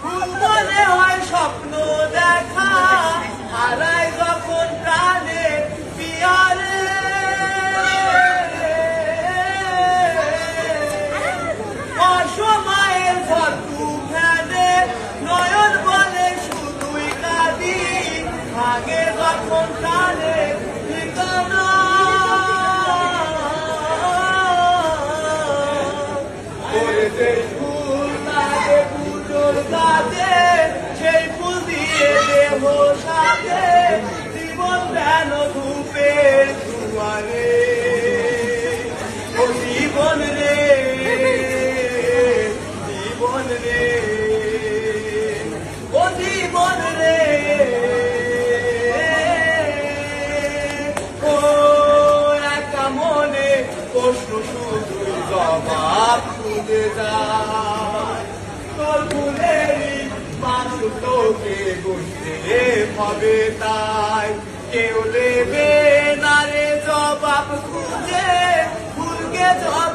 ফুল মনে হয় স্বপ্ন দেখা, হারায় যখন প্রাণে পিয়ারে। অসময়ের ভরতু ফেলে নয়ন বলে শুধুই কাঁদি, ভাগে যখন প্রাণে ঠিকানা। ফুল লাগে পুজোর কাজে, সেই ফুল দিয়ে দেহ সাজে, জীবন যেন ধূপের দুয়ারে। ও জীবন রে, জীবন রে, ও জীবন রে। ও একা মনে প্রশ্ন শুধু জবাব খুঁজে যায়, তোর ফুলেরই মানুষ তোকে বুঝতে হবে তাই। কেউ দেবে না রে জবাব খুঁজে, ফুলকে জবাব